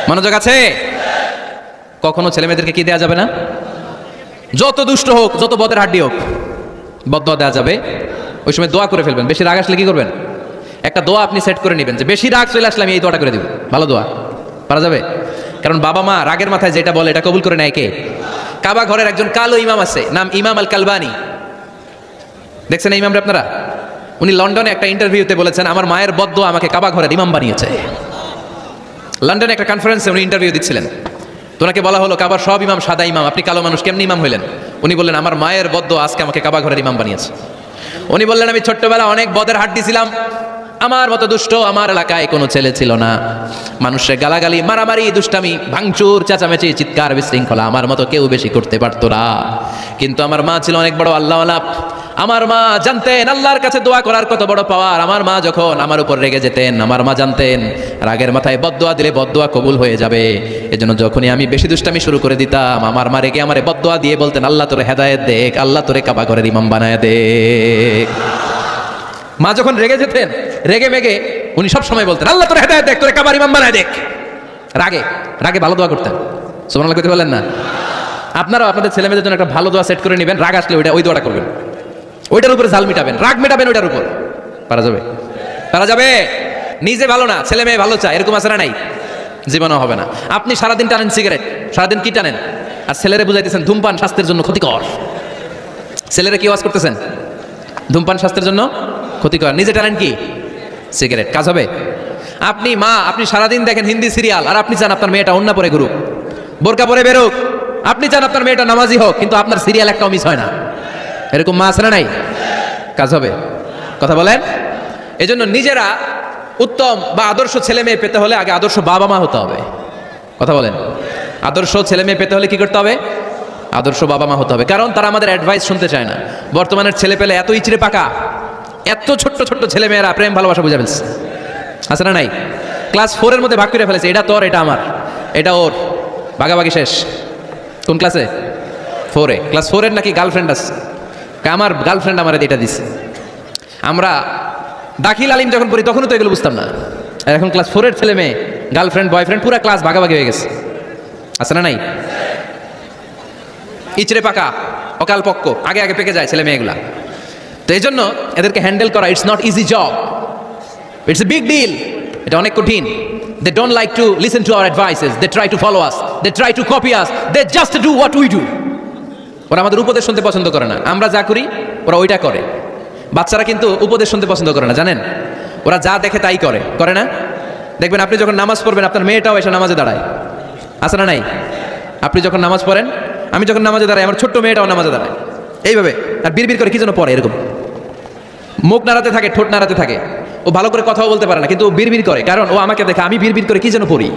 মনোযোগ আছে? কখনো ছেলে মেয়েদেরকে কি দেওয়া যাবে না? যত দুষ্ট হোক, যত বদের হাড্ডি হোক, বদদোয়া দেওয়া যাবে। ওই সময় দোয়া করে ফেলবেন। বেশি রাগ আসলে কি করবেন? একটা দোয়া আপনি সেট করে নেবেন যে বেশি রাগ চলে আসলে আমি এই দোয়াটা করে দিব। ভালো দোয়া পারা যাবে? কারণ বাবা মা রাগের মাথায় যেটা বলে এটা কবুল করে নেয় কে? কাবা ঘরের একজন কালো ইমাম আছে, নাম ইমাম আল কালবানি। দেখছেন এই ইমামরা আপনারা? উনি লন্ডনে একটা ইন্টারভিউতে বলেছেন আমার মায়ের বদদোয়া আমাকে কাবা ঘরের ইমাম বানিয়েছে। লন্ডনে একটা কনফারেন্সে উনি ইন্টারভিউ দিচ্ছিলেন। তো ওনাকে বলা হলো কাবার সব ইমাম সাদা ইমাম, আপনি কালো মানুষ, কেমনি ইমাম হইলেন? উনি বললেন আমার মায়ের বদদোয়া আজকে আমাকে কাবা ঘরের ইমাম বানিয়েছে। উনি বললেন আমি ছোট্টবেলা অনেক বদের হাড্ডি ছিলাম, আমার মতো দুষ্ট আমার এলাকায় কোনো ছেলে ছিল না। মানুষের গালাগালি, মারামারি, দুষ্টামি, ভাঙচুর, চেঁচামেচি, চিৎকার, বিশৃঙ্খলা আমার মতো কেউ বেশি করতে পারতো না। কিন্তু আমার মা ছিল অনেক বড় আল্লাহওয়ালা। আমার মা জানতেন আল্লাহর কাছে দোয়া করার কত বড় পাওয়ার। আমার মা যখন আমার উপর রেগে যেতেন, আমার মা জানতেন রাগের মাথায় বদদোয়া দিলে বদদোয়া কবুল হয়ে যাবে। এজন্য যখনই আমি বেশি দুষ্টামি শুরু করে দিতাম, আমার মা রেগে আমারে বদদোয়া দিয়ে বলতেন আল্লাহ তোরে হেদায়েত দেখ, আল্লাহ তোরে কাবা ঘরের ইমাম বানায় দেখ। মা যখন রেগে যেতেন, রেগে মেগে উনি সব সময় বলতেন আল্লাহ তোরে হেদায়েত দেখ, তোরে কাবার ইমাম বানায় দেখ। রাগে রাগে ভালো দোয়া করতেন। সুবহানাল্লাহ কইতে বলেন না? আপনারাও আপনাদের ছেলে মেয়েদের জন্য একটা ভালো দোয়া সেট করে নেবেন। রাগ আসলে ওই দোয়াটা করবেন, ওইটার উপরে জাল মিটাবেন, রাগ মেটাবেন ওইটার উপর। পারা যাবে? পারা যাবে? নিজে ভালো না, ছেলে মেয়ে ভালো চায়, এরকম আছে না? নাই, জীবনও হবে না। আপনি সারাদিন টানেন সিগারেট, সারাদিন কি টানেন? আর ছেলেরে বুঝাইতেছেন ধূমপান স্বাস্থ্যের জন্য ক্ষতিকর। ছেলেরা কি ওয়াজ করতেছেন? ধূমপান স্বাস্থ্যের জন্য ক্ষতিকর। নিজে টানেন কি? সিগারেট। কাজ হবে? আপনি মা, আপনি সারাদিন দেখেন হিন্দি সিরিয়াল, আর আপনি চান আপনার মেয়েটা ওন্না পরে ঘুরুক, বোরকা পরে বেরোক। আপনি চান আপনার মেয়েটা নামাজি হোক, কিন্তু আপনার সিরিয়াল একটাও মিস হয় না। এরকম মা আছে না? নাই? কাজ হবে? কথা বলেন। এজন্য নিজেরা উত্তম বা আদর্শ ছেলে মেয়ে পেতে হলে আগে আদর্শ বাবা মা হতে হবে। কথা বলেন। আদর্শ ছেলে মেয়ে পেতে হলে কি করতে হবে? আদর্শ বাবা মা হতে হবে। কারণ তারা আমাদের অ্যাডভাইস শুনতে চায় না। বর্তমানের ছেলে পেলে এত ইচড়ে পাকা, এত ছোট্ট ছোট্ট ছেলে মেয়েরা প্রেম ভালোবাসা বুঝে ফেলছে। আছে না? নাই? ক্লাস 4 এর মধ্যে ভাগ করে ফেলেছে, এটা তোর, এটা আমার, এটা ওর, ভাগাভাগি শেষ। কোন ক্লাসে? 4-এ। ক্লাস 4 এর নাকি গার্লফ্রেন্ড আছে, আমার গার্লফ্রেন্ড আমার এটা দিছে। আমরা দাখিল আলিম যখন পড়ি তখনও তো এগুলো বুঝতাম না। আর এখন ক্লাস 4 এর ছেলে মেয়ে গার্লফ্রেন্ড বয়ফ্রেন্ড পুরো ক্লাস ভাগাভাগি হয়ে গেছে। আছে না? নাই? ইচড়ে পাকা, অকাল পক্ক, আগে আগে পেকে যায় ছেলে মেয়েগুলা। তো এই জন্য এদেরকে হ্যান্ডেল করা it's not easy job, it's a big deal. এটা অনেক কঠিন। They don't like to listen to our advices, they try to follow us, they try to copy us, they just do what we do. ওরা আমাদের উপদেশ শুনতে পছন্দ করে না, আমরা যা করি ওরা ওইটা করে। বাচ্চারা কিন্তু উপদেশ শুনতে পছন্দ করে না, জানেন? ওরা যা দেখে তাই করে, করে না? দেখবেন আপনি যখন নামাজ পড়বেন আপনার মেয়েটাও এসে নামাজে দাঁড়ায়। আছে না? নাই? আপনি যখন নামাজ পড়েন, আমি যখন নামাজে দাঁড়াই, আমার ছোট্ট মেয়েটাও নামাজে দাঁড়ায় এইভাবে, আর বিড়বিড় করে কি যেন পড়ে, এরকম মুখ নাড়াতে থাকে, ঠোঁট নাড়াতে থাকে। ও ভালো করে কথাও বলতে পারে না, কিন্তু ও বিড়বিড় করে, কারণ ও আমাকে দেখে আমি বিড়বিড় করে কি যেন পড়ি।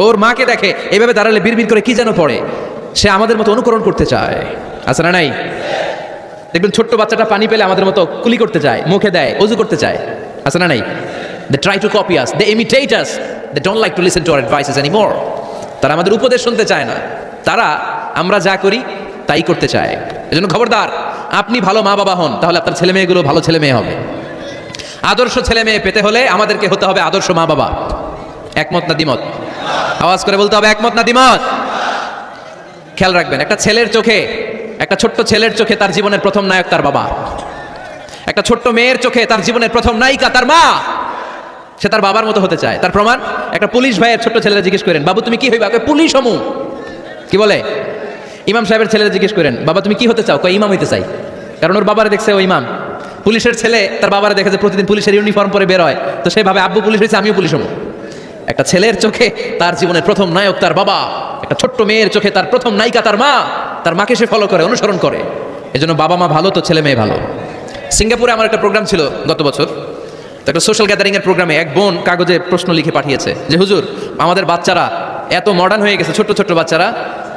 ওর মাকে দেখে এইভাবে দাঁড়ালে বিড়বিড় করে কি যেন পড়ে। সে আমাদের মতো অনুকরণ করতে চায়। আছে না? নাই? দেখবেন ছোট্ট বাচ্চাটা পানি পেলে আমাদের মতো কুলি করতে চায়, মুখে দেয়, অজু করতে চায়। আছে না? নাই? They try to copy us, they imitate us, they don't like to listen to our advices anymore. তারা আমাদের উপদেশ শুনতে চায় না, তারা আমরা যা করি তাই করতে চায়। এজন্য খবরদার, আপনি ভালো মা বাবা হন, তাহলে আপনার ছেলে মেয়েগুলো ভালো ছেলে মেয়ে হবে। আদর্শ ছেলে মেয়ে পেতে হলে আমাদেরকে হতে হবে আদর্শ মা বাবা। একমত না দ্বিমত? আওয়াজ করে বলতে হবে একমত না দ্বিমত। খেয়াল রাখবেন, একটা ছেলের চোখে, একটা ছোট্ট ছেলের চোখে তার জীবনের প্রথম নায়ক তার বাবা। একটা ছোট্ট মেয়ের চোখে তার জীবনের প্রথম নায়িকা তার মা। সে তার বাবার মতো হতে চায়। তার প্রমাণ, একটা পুলিশ ভাইয়ের ছোট্ট ছেলেরা জিজ্ঞেস করেন বাবু তুমি কি হইবা? পুলিশ হমু। কি বলে? ইমাম সাহেবের ছেলেরা জিজ্ঞেস করেন বাবা তুমি কি হতে চাও? কয় ইমাম হইতে চাই। কারণ ওর বাবারে দেখছে ও ইমাম। পুলিশের ছেলে তার বাবারে দেখে যে প্রতিদিন পুলিশের ইউনিফর্ম পরে বের হয়, তো সে ভাবে আব্বু পুলিশ হয়েছে, আমিও পুলিশ হবো। একটা ছেলের চোখে তার জীবনের প্রথম নায়ক তার বাবা, একটা ছোট্ট মেয়ের চোখে তার প্রথম নায়িকা তার মা। তার মাকে সে ফলো করে, অনুসরণ করে। এজন্য বাবা মা ভালো তো ছেলে মেয়ে ভালো। সিঙ্গাপুরে আমার একটা প্রোগ্রাম ছিল গত বছর, তো একটা সোশ্যাল গ্যাদারিং এর প্রোগ্রামে এক বোন কাগজে প্রশ্ন লিখে পাঠিয়েছে যে হুজুর আমাদের বাচ্চারা এত মডার্ন হয়ে গেছে, ছোট্ট ছোট্ট বাচ্চারা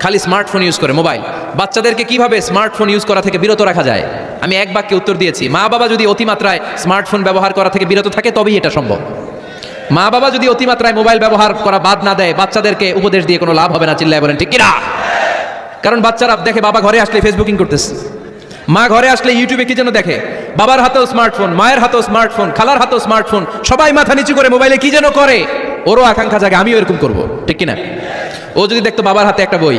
খালি স্মার্টফোন ইউজ করে, মোবাইল। বাচ্চাদেরকে কিভাবে স্মার্টফোন ইউজ করা থেকে বিরত রাখা যায়? আমি এক বাক্যে উত্তর দিয়েছি, মা বাবা যদি অতিমাত্রায় স্মার্টফোন ব্যবহার করা থেকে বিরত থাকে তবেই এটা সম্ভব। মা বাবা যদি অতিমাত্রায় মোবাইল ব্যবহার করা বাদ না দেয়, বাচ্চাদেরকে উপদেশ দিয়ে কোনো লাভ হবে না। চিল্লায় বলেন ঠিক কিনা? কারণ বাচ্চারা দেখে বাবা ঘরে আসলে ফেসবুকিং করতেছে, মা ঘরে আসলে ইউটিউবে কি যেন দেখে, বাবার হাতেও স্মার্টফোন, মায়ের হাতেও স্মার্টফোন, খালার হাতেও স্মার্টফোন, সবাই মাথা নিচু করে মোবাইলে কি যেন করে। ওরও আকাঙ্ক্ষা জাগে আমিও এরকম করবো। ঠিক ঠিক কিনা? ও যদি দেখতো বাবার হাতে একটা বই,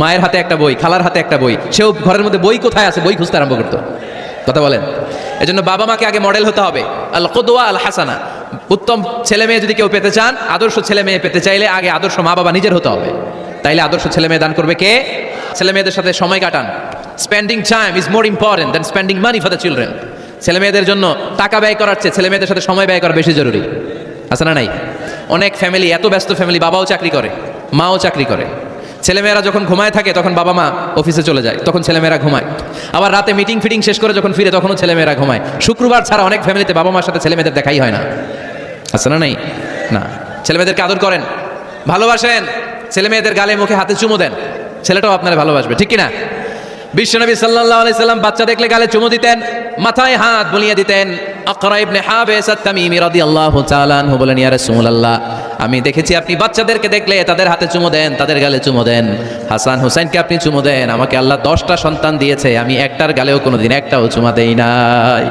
মায়ের হাতে একটা বই, খালার হাতে একটা বই, সেও ঘরের মধ্যে বই কোথায় আছে বই খুঁজতে আরম্ভ করতো। কথা বলেন। এজন্য বাবা মাকে আগে মডেল হতে হবে, আল কুদওয়া আল হাসানা। উত্তম ছেলে মেয়ে যদি কেউ পেতে চান, আদর্শ ছেলে মেয়ে পেতে চাইলে আগে আদর্শ মা বাবা নিজের হতে হবে। তাইলে আদর্শ ছেলে মেয়ে দান করবে কে? ছেলে মেয়েদের সাথে সময় কাটান। Spending time is more important than spending money for the children. ছেলে মেয়েদের জন্য টাকা ব্যয় করার চেয়ে ছেলে মেয়েদের সাথে সময় ব্যয় করা বেশি জরুরি। আছে না নাই? অনেক ফ্যামিলি, এত ব্যস্ত ফ্যামিলি, বাবাও চাকরি করে, মাও চাকরি করে, ছেলেমেয়েরা যখন ঘুমায় থাকে তখন বাবা মা অফিসে চলে যায়, তখন ছেলেমেয়েরা ঘুমায়। আবার রাতে মিটিং ফিটিং শেষ করে যখন ফিরে তখনও ছেলেমেয়েরা ঘুমায়। শুক্রবার ছাড়া অনেক ফ্যামিলিতে বাবা মার সাথে ছেলেমেয়েদের দেখাই হয় না। আছে না নাই? না। ছেলেমেয়েদেরকে আদর করেন, ভালোবাসেন, ছেলেমেয়েদের গালে মুখে হাতে চুমু দেন, ছেলেটাও আপনারা ভালোবাসবে, ঠিক কিনা? বিশ্বনবী সাল্লাল্লাহু আলাইহি সাল্লাম বাচ্চা দেখলে গালে চুমু দিতেন, মাথায় হাত বুলিয়ে দিতেন। আকরা ইবনে হাবিস আত-তামিমি রাদিয়াল্লাহু তাআলা আনহু বলেন, ইয়া রাসূলুল্লাহ, আমি দেখেছি আপনি বাচ্চাদেরকে দেখলে তাদের হাতে চুমু দেন, তাদের গালে চুমু দেন। হাসান হুসাইনকে আপনি চুমু দেন। আমাকে আল্লাহ 10টা সন্তান দিয়েছে, আমি একটার গালেও কোনোদিন একটাও চুমা দেই নাই।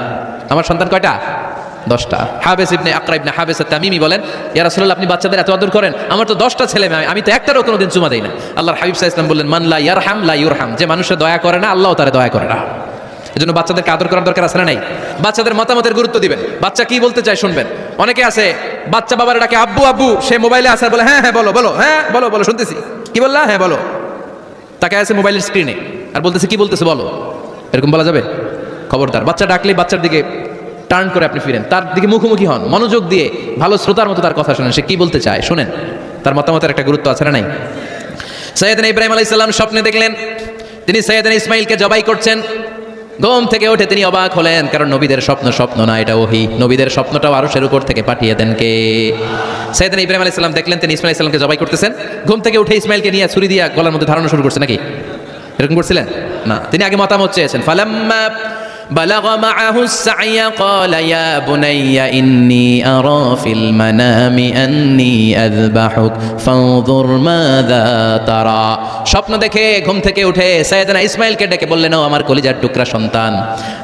আমার সন্তান কয়টা? 10টা। হাবিস ইবনে আকরা ইবনে হাবিস আত-তামিমি বলেন, ইয়া রাসূলুল্লাহ, আপনি বাচ্চাদের এত আদর করেন, আমার তো 10টা ছেলে মেয়ে, আমি তো একটারও কোনোদিন চুমা দেই না। আল্লাহর হাবিব সাল্লাল্লাহু আলাইহি ওয়াসাল্লাম বললেন, মান লা ইয়ারহাম লা ইউরহাম। যে মানুষের দয়া করে না, আল্লাহও তারে দয়া করে না। এজন্য বাচ্চাদেরকে আদর করার দরকার আছে না নাই? বাচ্চাদের মতামতের গুরুত্ব দিবেন, বাচ্চা কি বলতে চায় শুনবেন। অনেকে আছে বাচ্চা বাবার ডাকে আব্বু আব্বু, সে মোবাইলে আছে বলে হ্যাঁ হ্যাঁ বলো বলো, হ্যাঁ বলো বলো শুনতেছি, কি বললা, হ্যাঁ বলো। তাকে আছে মোবাইলের স্ক্রিনে আর বলতেছে কি বলতেছে বলো, এরকম বলা যাবে? খবরদার, বাচ্চা ডাকলে বাচ্চার দিকে টার্ন করে আপনি ফিরেন, তার দিকে মুখোমুখি হন, মনোযোগ দিয়ে ভালো শ্রোতার মতো তার কথা শুনেন, সে কি বলতে চায় শুনেন, তার মতামতের একটা গুরুত্ব আছে না নাই? সাইয়েদনা ইব্রাহিম আলাইহিস সালাম স্বপ্নে দেখলেন তিনি সাইয়েদনা ইসমাইলকে জবাই করছেন। ঘুম থেকে উঠে তিনি অবাক হলেন, কারণ নবীদের স্বপ্ন স্বপ্ন না, এটা ওহী। নবীদের স্বপ্নটাও আরশের উপর থেকে পাঠিয়ে দেন কে? সাইয়েদনা ইব্রাহিম আলাইহিস সালাম দেখলেন তিনি ইসমাইল আলাইহিস সালামকে জবাই করতেছেন। ঘুম থেকে উঠে ইসমাইলকে নিয়ে ছুরি দিয়ে গলার মধ্যে ধারণা শুরু করছে নাকি? এরকম করছিলেন না, তিনি আগে মতামত চেয়েছেন। ফালাম্মা বালাগা মাআহু সাইয়া ক্বালা ইয়া বুনাইয়া ইন্নী আরা ফিল মানামি আন্নী আযবাহুক ফানজুর মাযা তারা। স্বপ্ন দেখে ঘুম থেকে উঠে সাইয়েদনা ইসমাইলকে ডেকে বললেন, ও আমার কলিজার টুকরা সন্তান,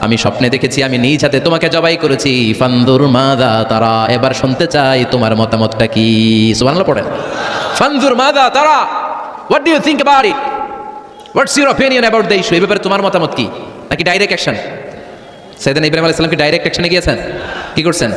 আমি স্বপ্নে দেখেছি আমি নিজ হাতে তোমাকে জবাই করেছি। ফানজুর মাযা তারা, এবার শুনতে চাই তোমার মতামতটা কি? সুবহানাল্লাহ পড়েন। ফানজুর মাযা তারা, what do you think about it? What's your opinion about the issue? এই ব্যাপারে তোমার মতামত কি? নাকি ডাইরেক্ট অ্যাকশন? সাইয়েদনা ইব্রাহিম আলাইহিস সালাম কি ডাইরেক্ট অ্যাকশনে গিয়েছেন? কি করছেন?